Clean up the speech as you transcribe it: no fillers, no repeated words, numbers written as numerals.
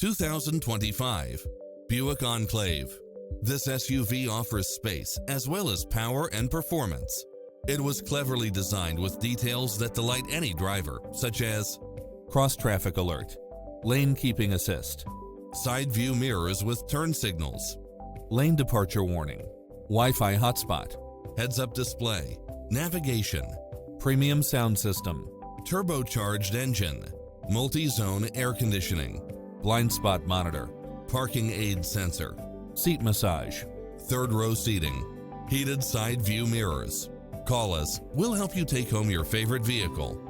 2025 Buick Enclave. This SUV offers space as well as power and performance. It was cleverly designed with details that delight any driver, such as cross-traffic alert, lane keeping assist, side view mirrors with turn signals, lane departure warning, Wi-Fi hotspot, heads-up display, navigation, premium sound system, turbocharged engine, multi-zone air conditioning, blind spot monitor, parking aid sensor, seat massage, third row seating, heated side view mirrors. Call us, we'll help you take home your favorite vehicle.